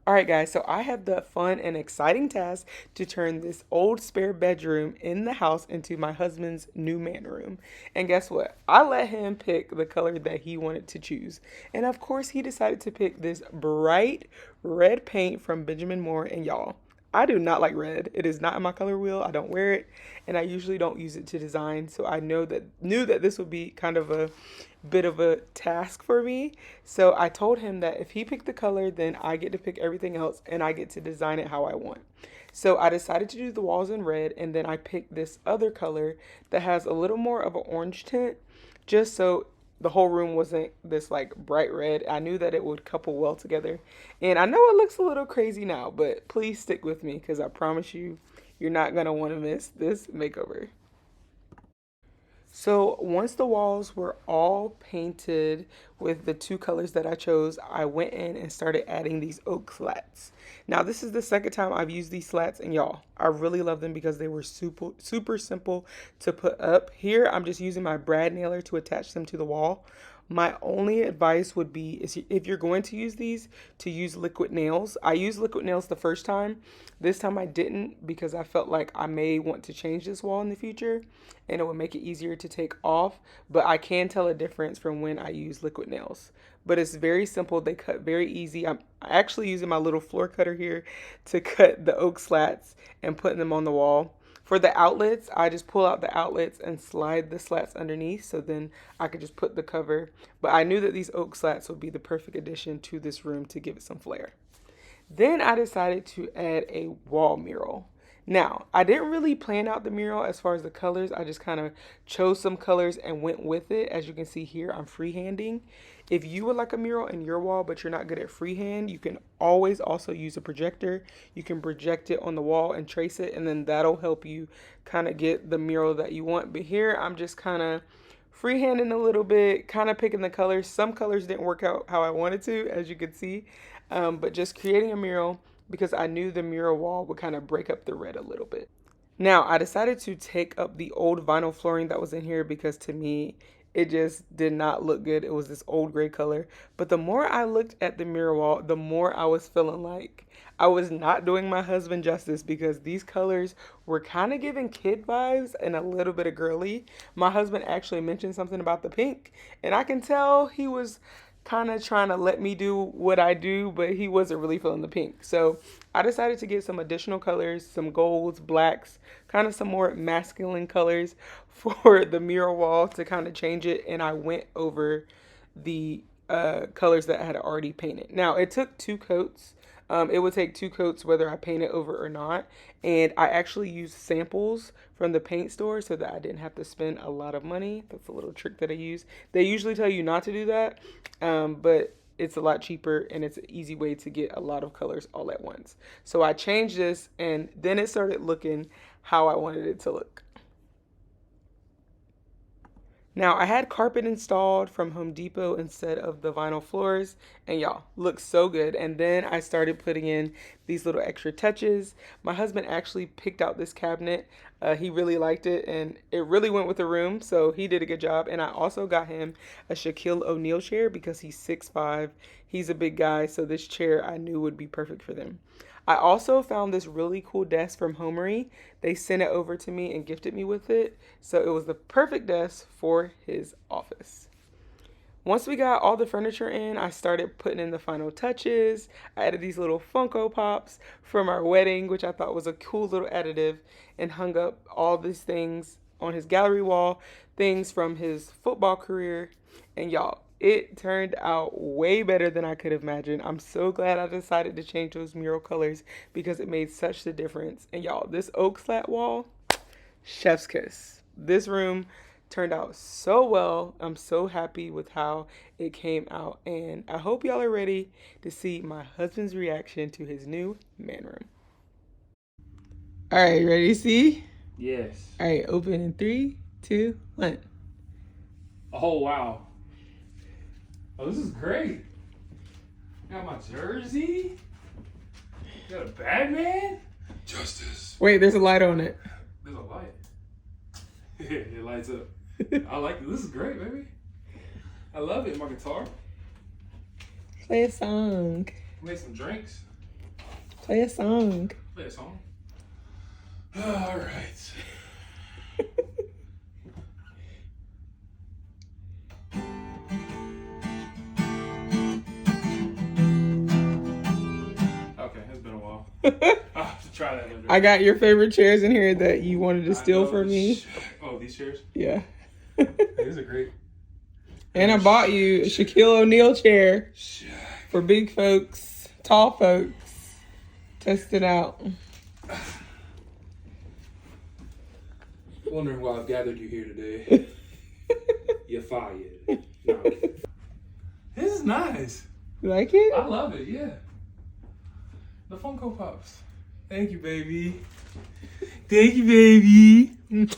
All right, guys, so I have the fun and exciting task to turn this old spare bedroom in the house into my husband's new man room. And guess what? I let him pick the color that he wanted to choose. And of course, he decided to pick this bright red paint from Benjamin Moore. And y'all, I do not like red. It is not in my color wheel. I don't wear it, and I usually don't use it to design. So I knew that this would be kind of a bit of a task for me. So I told him that if he picked the color, then I get to pick everything else and I get to design it how I want. So I decided to do the walls in red, and then I picked this other color that has a little more of an orange tint, just so the whole room wasn't this like bright red. I knew that it would couple well together. And I know it looks a little crazy now, but please stick with me because I promise you, you're not going to want to miss this makeover. So once the walls were all painted with the two colors that I chose, I went in and started adding these oak slats. Now this is the second time I've used these slats, and y'all, I really love them because they were super simple to put up. Here I'm just using my brad nailer to attach them to the wall. My only advice would be is if you're going to use these, to use liquid nails. I used liquid nails the first time. This time I didn't because I felt like I may want to change this wall in the future and it would make it easier to take off. But I can tell a difference from when I use liquid nails. But it's very simple. They cut very easy. I'm actually using my little floor cutter here to cut the oak slats and putting them on the wall. For the outlets, I just pull out the outlets and slide the slats underneath so then I could just put the cover. But I knew that these oak slats would be the perfect addition to this room to give it some flair. Then I decided to add a wall mural. Now, I didn't really plan out the mural as far as the colors. I just kind of chose some colors and went with it. As you can see here, I'm freehanding. If you would like a mural in your wall, but you're not good at freehand, you can always also use a projector. You can project it on the wall and trace it, and then that'll help you kind of get the mural that you want. But here, I'm just kind of freehanding a little bit, kind of picking the colors. Some colors didn't work out how I wanted to, as you can see, but just creating a mural because I knew the mural wall would kind of break up the red a little bit. Now, I decided to take up the old vinyl flooring that was in here because to me, it just did not look good. It was this old gray color. But the more I looked at the mirror wall, the more I was feeling like I was not doing my husband justice because these colors were kind of giving kid vibes and a little bit of girly. My husband actually mentioned something about the pink, and I can tell he was kind of trying to let me do what I do, but he wasn't really feeling the pink. So I decided to get some additional colors, some golds, blacks, kind of some more masculine colors for the mural wall to kind of change it. And I went over the colors that I had already painted. Now it took two coats. It would take two coats whether I paint it over or not. And I actually used samples from the paint store so that I didn't have to spend a lot of money. That's a little trick that I use. They usually tell you not to do that, but it's a lot cheaper and it's an easy way to get a lot of colors all at once. So I changed this and then it started looking how I wanted it to look. Now, I had carpet installed from Home Depot instead of the vinyl floors, and y'all, looks so good. And then I started putting in these little extra touches. My husband actually picked out this cabinet. He really liked it, and it really went with the room, so he did a good job. And I also got him a Shaquille O'Neal chair because he's 6'5". He's a big guy, so this chair I knew would be perfect for them. I also found this really cool desk from Homery. They sent it over to me and gifted me with it. So it was the perfect desk for his office. Once we got all the furniture in, I started putting in the final touches. I added these little Funko Pops from our wedding, which I thought was a cool little additive, and hung up all these things on his gallery wall, things from his football career. And y'all, it turned out way better than I could have imagined. I'm so glad I decided to change those mural colors because it made such a difference. And y'all, this oak slat wall, chef's kiss. This room turned out so well. I'm so happy with how it came out. And I hope y'all are ready to see my husband's reaction to his new man room. All right, ready to see? Yes. All right, open in 3, 2, 1. Oh, wow. Oh, this is great. Got my jersey. Got a Batman. Justice. Wait, there's a light on it. There's a light. It lights up. I like it. This is great, baby. I love it. My guitar. Play a song. Make some drinks. Play a song. Play a song. All right. Okay, it's been a while. I'll have to try that later. I got your favorite chairs in here that you wanted to steal from me. Oh, these chairs? Yeah. These are great. And I bought you a Shaquille O'Neal chair for big folks, tall folks. Test it out. Wondering why I've gathered you here today. You're fired. No. This is nice. You like it? I love it, yeah. The Funko Pops. Thank you, baby. Thank you, baby.